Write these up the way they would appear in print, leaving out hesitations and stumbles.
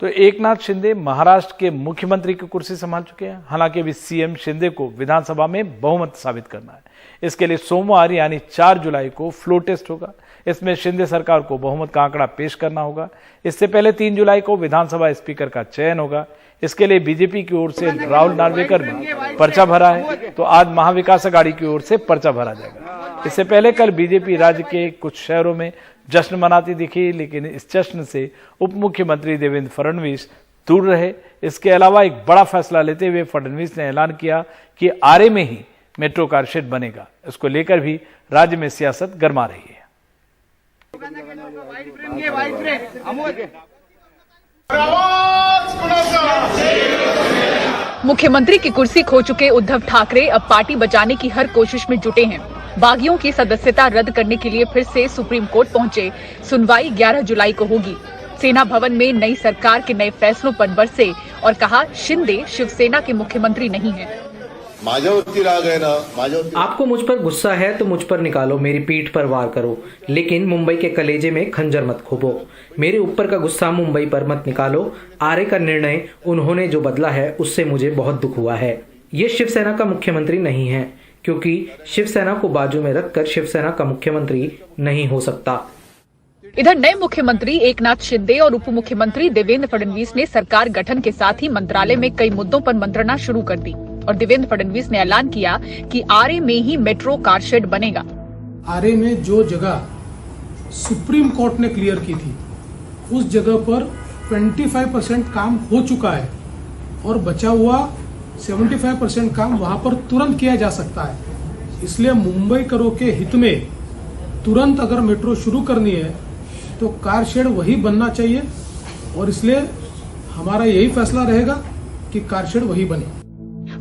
तो एकनाथ शिंदे महाराष्ट्र के मुख्यमंत्री की कुर्सी संभाल चुके हैं। हालांकि अभी सीएम शिंदे को विधानसभा में बहुमत साबित करना है। इसके लिए सोमवार यानी 4 जुलाई को फ्लोर टेस्ट होगा। इसमें शिंदे सरकार को बहुमत का आंकड़ा पेश करना होगा। इससे पहले 3 जुलाई को विधानसभा स्पीकर का चयन होगा। इसके लिए बीजेपी की ओर से राहुल नार्वेकर ने पर्चा भरा है, तो आज महाविकास अघाड़ी की ओर से पर्चा भरा जाएगा। इससे पहले कल बीजेपी राज्य के कुछ शहरों में जश्न मनाती दिखी, लेकिन इस जश्न से उप मुख्यमंत्री देवेंद्र फडणवीस दूर रहे। इसके अलावा एक बड़ा फैसला लेते हुए फडणवीस ने ऐलान किया कि आरे में ही मेट्रो कार शेड बनेगा। इसको लेकर भी राज्य में सियासत गर्मा रही है। मुख्यमंत्री की कुर्सी खो चुके उद्धव ठाकरे अब पार्टी बचाने की हर कोशिश में जुटे हैं। बागियों की सदस्यता रद्द करने के लिए फिर से सुप्रीम कोर्ट पहुंचे। सुनवाई 11 जुलाई को होगी। सेना भवन में नई सरकार के नए फैसलों पर बरसे और कहा, शिंदे शिवसेना के मुख्यमंत्री नहीं है। आपको मुझ पर गुस्सा है तो मुझ पर निकालो, मेरी पीठ पर वार करो, लेकिन मुंबई के कलेजे में खंजर मत खोबो। मेरे ऊपर का गुस्सा मुंबई पर मत निकालो। आरे का निर्णय उन्होंने जो बदला है उससे मुझे बहुत दुख हुआ है। ये शिवसेना का मुख्यमंत्री नहीं है, क्योंकि शिवसेना को बाजू में रखकर शिवसेना का मुख्यमंत्री नहीं हो सकता। इधर नए मुख्यमंत्री एकनाथ शिंदे और उप मुख्यमंत्री देवेंद्र फडणवीस ने सरकार गठन के साथ ही मंत्रालय में कई मुद्दों पर मंत्रणा शुरू कर दी और देवेंद्र फडणवीस ने ऐलान किया कि आरे में ही मेट्रो कार शेड बनेगा। आरे में जो जगह सुप्रीम कोर्ट ने क्लियर की थी, उस जगह पर 25% काम हो चुका है और बचा हुआ 75% काम वहां पर तुरंत किया जा सकता है। इसलिए मुंबईकरों के हित में तुरंत अगर मेट्रो शुरू करनी है तो कार शेड वही बनना चाहिए और इसलिए हमारा यही फैसला रहेगा कि कार शेड वही बने।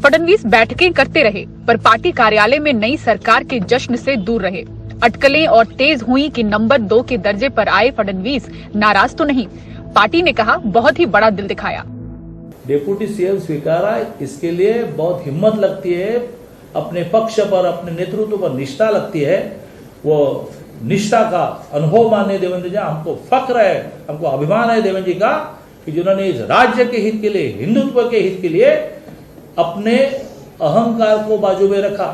फडणवीस बैठकें करते रहे पर पार्टी कार्यालय में नई सरकार के जश्न से दूर रहे। अटकलें और तेज हुई कि नंबर 2 के दर्जे पर आए फडणवीस नाराज तो नहीं। पार्टी ने कहा, बहुत ही बड़ा दिल दिखाया। डेप्यूटी सीएम स्वीकारा, इसके लिए बहुत हिम्मत लगती है। अपने पक्ष पर, अपने नेतृत्व पर निष्ठा लगती है। वो निष्ठा का अनुभव माने देवेंद्र जी, हमको फक्र है, हमको अभिमान है देवेंद्र जी का कि जिन्होंने इस राज्य के हित के लिए, हिंदुत्व के हित के लिए अपने अहंकार को बाजू में रखा।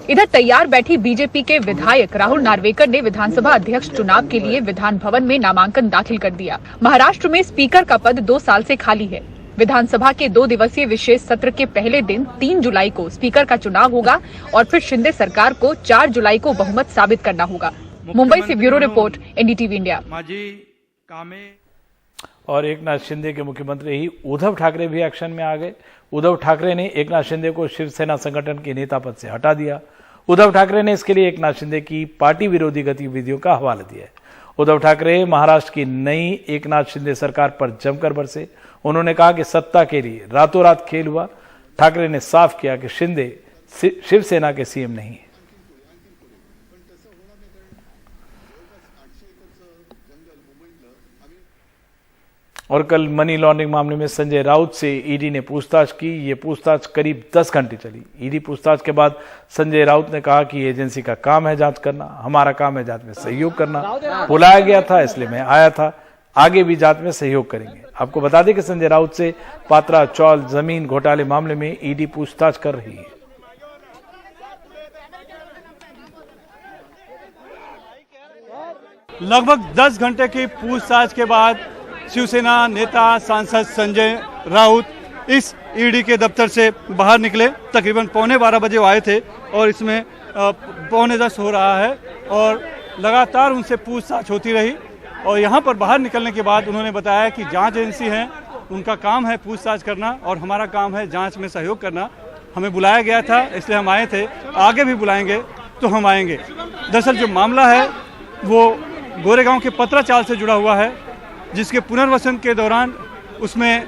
इधर तैयार बैठी बीजेपी के विधायक राहुल नार्वेकर ने विधानसभा अध्यक्ष चुनाव के लिए विधान भवन में नामांकन दाखिल कर दिया। महाराष्ट्र में स्पीकर का पद 2 साल से खाली है। विधानसभा के 2 दिवसीय विशेष सत्र के पहले दिन 3 जुलाई को स्पीकर का चुनाव होगा और फिर शिंदे सरकार को 4 जुलाई को बहुमत साबित करना होगा। मुंबई से ब्यूरो रिपोर्ट, एनडीटीवी इंडिया। और एकनाथ शिंदे के मुख्यमंत्री ही उद्धव ठाकरे भी एक्शन में आ गए। उद्धव ठाकरे ने एकनाथ शिंदे को शिवसेना संगठन के नेता पद से हटा दिया। उद्धव ठाकरे ने इसके लिए एकनाथ शिंदे की पार्टी विरोधी गतिविधियों का हवाला दिया है। उद्धव ठाकरे महाराष्ट्र की नई एकनाथ शिंदे सरकार पर जमकर बरसे। उन्होंने कहा कि सत्ता के लिए रातों रात खेल हुआ। ठाकरे ने साफ किया कि शिंदे शिवसेना के सीएम नहीं है। और कल मनी लॉन्ड्रिंग मामले में संजय राउत से ईडी ने पूछताछ की। ये पूछताछ करीब 10 घंटे चली। ईडी पूछताछ के बाद संजय राउत ने कहा कि एजेंसी का काम है जांच करना, हमारा काम है जांच में सहयोग करना। बुलाया गया था इसलिए मैं आया था, आगे भी जांच में सहयोग करेंगे। आपको बता दें कि संजय राउत से पात्रा चौल जमीन घोटाले मामले में ईडी पूछताछ कर रही है। लगभग 10 घंटे की पूछताछ के बाद शिवसेना नेता सांसद संजय राउत इस ईडी के दफ्तर से बाहर निकले। तकरीबन 11:15 बजे वो आए थे और इसमें 9:45 हो रहा है और लगातार उनसे पूछताछ होती रही। और यहाँ पर बाहर निकलने के बाद उन्होंने बताया कि जांच एजेंसी है, उनका काम है पूछताछ करना और हमारा काम है जांच में सहयोग करना। हमें बुलाया गया था इसलिए हम आए थे, आगे भी बुलाएंगे तो हम आएंगे। दरअसल जो मामला है वो गोरेगांव के पत्राचाल से जुड़ा हुआ है, जिसके पुनर्वसन के दौरान उसमें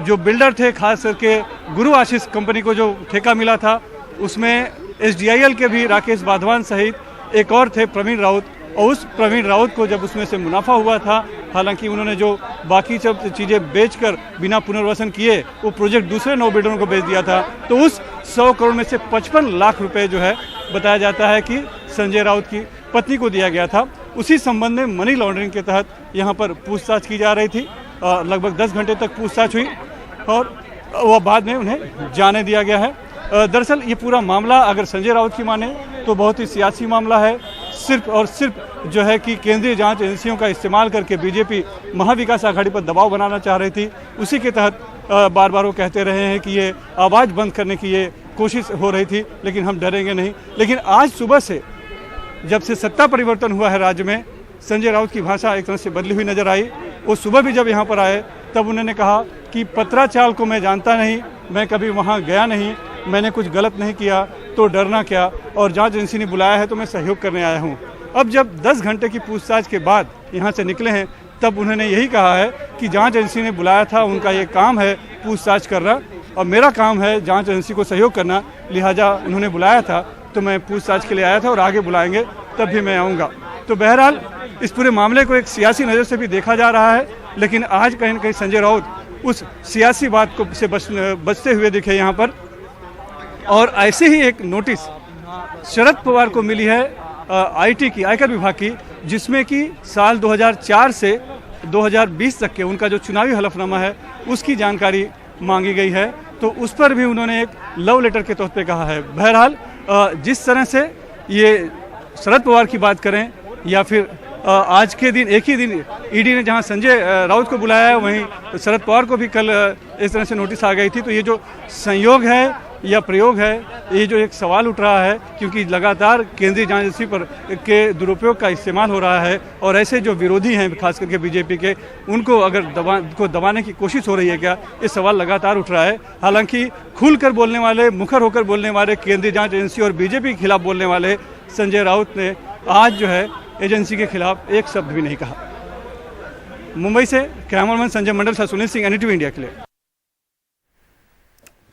जो बिल्डर थे, खास करके गुरु आशीष कंपनी को जो ठेका मिला था, उसमें SDIL के भी राकेश वाधवान सहित एक और थे प्रवीण राउत। और उस प्रवीण राउत को जब उसमें से मुनाफा हुआ था, हालांकि उन्होंने जो बाकी सब चीज़ें बेचकर बिना पुनर्वसन किए वो प्रोजेक्ट दूसरे 9 बिल्डरों को बेच दिया था, तो उस 100 करोड़ में से 55 लाख रुपए जो है बताया जाता है कि संजय राउत की पत्नी को दिया गया था। उसी संबंध में मनी लॉन्ड्रिंग के तहत यहाँ पर पूछताछ की जा रही थी। लगभग 10 घंटे तक पूछताछ हुई और वह बाद में उन्हें जाने दिया गया है। दरअसल ये पूरा मामला अगर संजय राउत की माने तो बहुत ही सियासी मामला है। सिर्फ और सिर्फ जो है कि केंद्रीय जांच एजेंसियों का इस्तेमाल करके बीजेपी महाविकास आघाड़ी पर दबाव बनाना चाह रही थी। उसी के तहत बार बार वो कहते रहे हैं कि ये आवाज़ बंद करने की ये कोशिश हो रही थी, लेकिन हम डरेंगे नहीं। लेकिन आज सुबह से जब से सत्ता परिवर्तन हुआ है राज्य में, संजय राउत की भाषा एक तरह से बदली हुई नजर आई। वो सुबह भी जब यहाँ पर आए तब उन्होंने कहा कि पत्राचाल को मैं जानता नहीं, मैं कभी वहाँ गया नहीं, मैंने कुछ गलत नहीं किया तो डरना क्या, और जांच एजेंसी ने बुलाया है तो मैं सहयोग करने आया हूँ। अब जब 10 घंटे की पूछताछ के बाद यहाँ से निकले हैं तब उन्होंने यही कहा है कि जांच एजेंसी ने बुलाया था, उनका ये काम है पूछताछ करना और मेरा काम है जांच एजेंसी को सहयोग करना, लिहाजा उन्होंने बुलाया था तो मैं पूछताछ के लिए आया था और आगे बुलाएंगे तब भी मैं आऊँगा। तो बहरहाल इस पूरे मामले को एक सियासी नज़र से भी देखा जा रहा है, लेकिन आज कहीं न कहीं संजय राउत उस सियासी बात को से बचते हुए दिखे यहाँ पर। और ऐसे ही एक नोटिस शरद पवार को मिली है आईटी की, आयकर विभाग की, जिसमें कि साल 2004 से 2020 तक के उनका जो चुनावी हलफनामा है उसकी जानकारी मांगी गई है। तो उस पर भी उन्होंने एक लव लेटर के तौर पे कहा है। बहरहाल जिस तरह से ये शरद पवार की बात करें या फिर आज के दिन एक ही दिन ईडी ने जहां संजय राउत को बुलाया है, वहीं शरद पवार को भी कल इस तरह से नोटिस आ गई थी। तो ये जो संयोग है या प्रयोग है, ये जो एक सवाल उठ रहा है, क्योंकि लगातार केंद्रीय जांच एजेंसी पर के दुरुपयोग का इस्तेमाल हो रहा है और ऐसे जो विरोधी हैं खास करके बीजेपी के, उनको अगर दबाने की कोशिश हो रही है क्या, ये सवाल लगातार उठ रहा है। हालांकि खुलकर बोलने वाले, मुखर होकर बोलने वाले केंद्रीय जांच एजेंसी और बीजेपी के खिलाफ बोलने वाले संजय राउत ने आज जो है एजेंसी के खिलाफ एक शब्द भी नहीं कहा। मुंबई से कैमरामैन संजय मंडल से सुनील सिंह, NDTV इंडिया के लिए।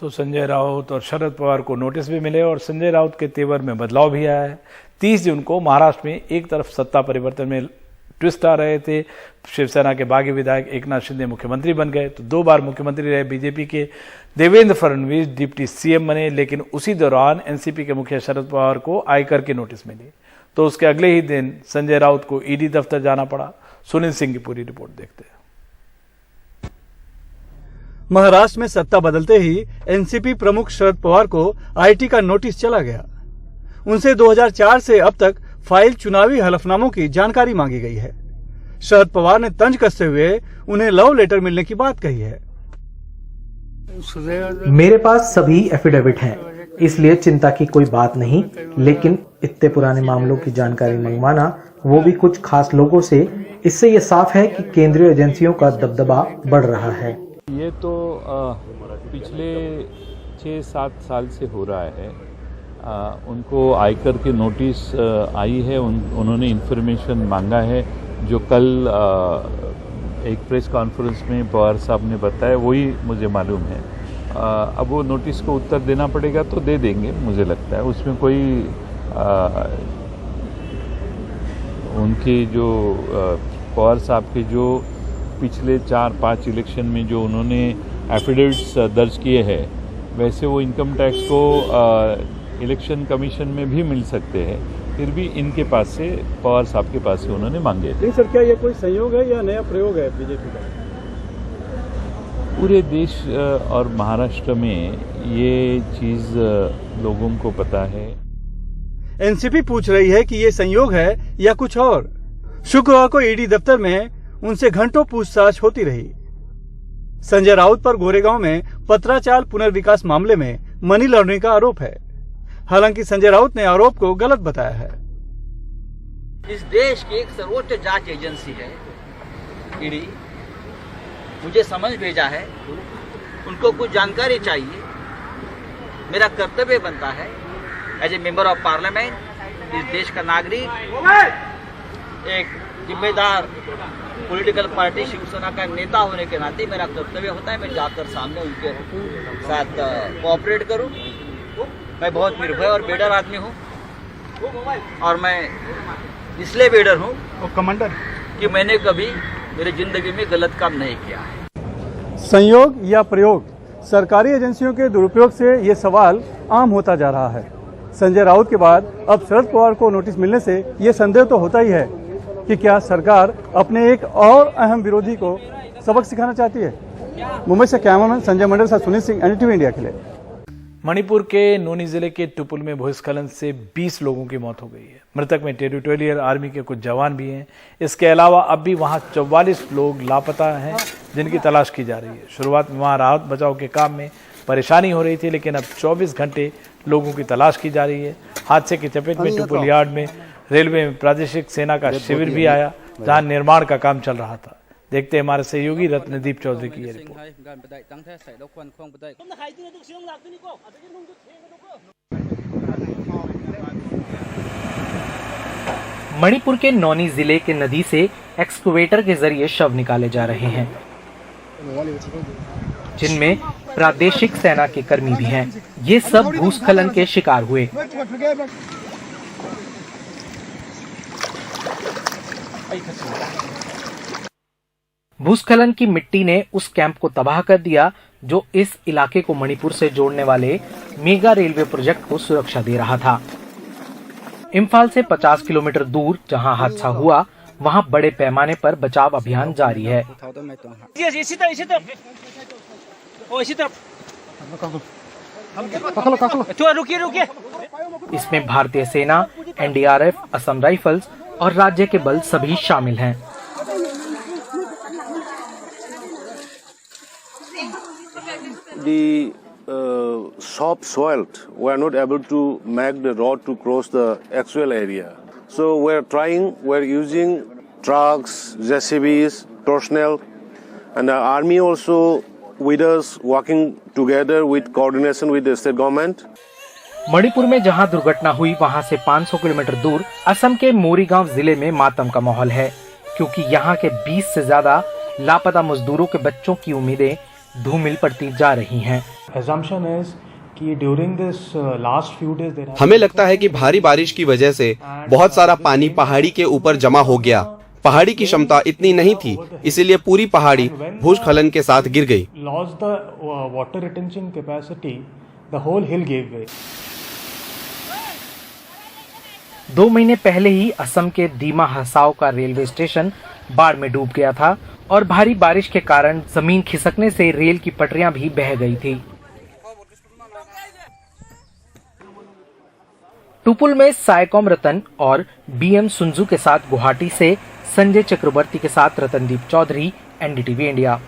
तो संजय राउत और शरद पवार को नोटिस भी मिले और संजय राउत के तेवर में बदलाव भी आया है। 30 जून को महाराष्ट्र में एक तरफ सत्ता परिवर्तन में ट्विस्ट आ रहे थे, शिवसेना के बागी विधायक एकनाथ शिंदे मुख्यमंत्री बन गए, तो 2 बार मुख्यमंत्री रहे बीजेपी के देवेंद्र फडणवीस डिप्टी सीएम बने। लेकिन उसी दौरान एनसीपी के मुखिया शरद पवार को आयकर की नोटिस मिली, तो उसके अगले ही दिन संजय राउत को ईडी दफ्तर जाना पड़ा। सुनील सिंह की पूरी रिपोर्ट देखते हैं। महाराष्ट्र में सत्ता बदलते ही एनसीपी प्रमुख शरद पवार को आईटी का नोटिस चला गया। उनसे 2004 से अब तक फाइल चुनावी हलफनामों की जानकारी मांगी गई है। शरद पवार ने तंज कसते हुए उन्हें लव लेटर मिलने की बात कही है। मेरे पास सभी एफिडेविट हैं, इसलिए चिंता की कोई बात नहीं, लेकिन इतने पुराने मामलों की जानकारी मंगवाना, वो भी कुछ खास लोगों से, इससे ये साफ है कि केंद्रीय एजेंसियों का दबदबा बढ़ रहा है। ये तो पिछले 6-7 साल से हो रहा है। उनको आयकर की नोटिस आई है, उन्होंने इन्फॉर्मेशन मांगा है, जो कल एक प्रेस कॉन्फ्रेंस में पवार साहब ने बताया वही मुझे मालूम है। अब वो नोटिस को उत्तर देना पड़ेगा तो दे देंगे, मुझे लगता है उसमें कोई उनके जो पवार साहब के जो पिछले 4-5 इलेक्शन में जो उन्होंने एफिडेविट्स दर्ज किए हैं, वैसे वो इनकम टैक्स को इलेक्शन कमीशन में भी मिल सकते हैं, फिर भी इनके पास से, पवार साहब के पास से उन्होंने मांगे थे। नहीं सर, क्या ये कोई संयोग है या नया प्रयोग है बीजेपी का? पूरे देश और महाराष्ट्र में ये चीज लोगों को पता है। एनसीपी पूछ रही है कि ये संयोग है या कुछ और। शुक्रवार को ईडी दफ्तर में उनसे घंटों पूछताछ होती रही। संजय राउत पर गोरेगांव में पत्राचाल पुनर्विकास मामले में मनी लॉन्ड्रिंग का आरोप है। हालांकि संजय राउत ने आरोप को गलत बताया है। इस देश की एक सर्वोच्च जांच एजेंसी है ईडी, मुझे समझ भेजा है, उनको कुछ जानकारी चाहिए, मेरा कर्तव्य बनता है as a member of parliament, इस देश का नागरिक, एक जिम्मेदार पॉलिटिकल पार्टी शिवसेना का नेता होने के नाते मेरा कर्तव्य होता है मैं जाकर सामने उनके साथ कोऑपरेट करूं। मैं बहुत निर्भय और बेडर आदमी हूं, और मैं इसलिए बेडर हूं कमांडर कि मैंने कभी मेरी जिंदगी में गलत काम नहीं किया है। संयोग या प्रयोग, सरकारी एजेंसियों के दुरुपयोग से ये सवाल आम होता जा रहा है। संजय राउत के बाद अब शरद पवार को नोटिस मिलने से ये संदेह तो होता ही है कि क्या सरकार अपने एक और अहम विरोधी को सबक सिखाना चाहती है। मुंबई से कैमरामैन संजय मंडल साथ सुनील सिंह, एनडीटीवी इंडिया के लिए। मणिपुर के नोनी जिले के टुपुल में भूस्खलन से 20 लोगों की मौत हो गई है। मृतक में टेरिटोरियल आर्मी के कुछ जवान भी हैं। इसके अलावा अब भी वहां 44 लोग लापता हैं, जिनकी तलाश की जा रही है। शुरुआत में वहां राहत बचाव के काम में परेशानी हो रही थी, लेकिन अब 24 घंटे लोगों की तलाश की जा रही है। हादसे की चपेट में टुपुल यार्ड में रेलवे में प्रादेशिक सेना का शिविर भी आया, जहां निर्माण का काम चल रहा था। देखते हैं हमारे सहयोगी रत्नदीप चौधरी की ये रिपोर्ट। मणिपुर के नौनी जिले के नदी से एक्सकवेटर के जरिए शव निकाले जा रहे हैं, जिनमें प्रादेशिक सेना के कर्मी भी हैं। ये सब भूस्खलन के शिकार हुए। भूस्खलन की मिट्टी ने उस कैंप को तबाह कर दिया जो इस इलाके को मणिपुर से जोड़ने वाले मेगा रेलवे प्रोजेक्ट को सुरक्षा दे रहा था। इम्फाल से 50 किलोमीटर दूर जहां हादसा हुआ, वहां बड़े पैमाने पर बचाव अभियान जारी है। इसमें भारतीय सेना, एनडीआरएफ, असम राइफल्स और राज्य के बल सभी शामिल हैं। The soft soil were not able to make the road to cross the actual area. So we're using trucks, JCBs, personnel, and the army also with us, working together with coordination with the state government. Manipur में जहां दुर्घटना हुई, वहां से 500 kilometre दूर असम के मोरीगांव जिले में मातम का माहौल है, क्योंकि यहां के 20 से ज्यादा लापता मजदूरों के बच्चों की उम्मीदें धूमिल पड़ती जा रही हैं। हमें लगता है कि भारी बारिश की वजह से बहुत सारा पानी पहाड़ी के ऊपर जमा हो गया। पहाड़ी की क्षमता इतनी नहीं थी, इसीलिए पूरी पहाड़ी भूस्खलन के साथ गिर गई। 2 महीने पहले ही असम के दीमा हसाओ का रेलवे स्टेशन बाढ़ में डूब गया था और भारी बारिश के कारण जमीन खिसकने से रेल की पटरियां भी बह गई थी। टुपुल में सायकॉम रतन और बीएम सुंजू के साथ गुवाहाटी से संजय चक्रवर्ती के साथ रतनदीप चौधरी, एनडीटीवी इंडिया।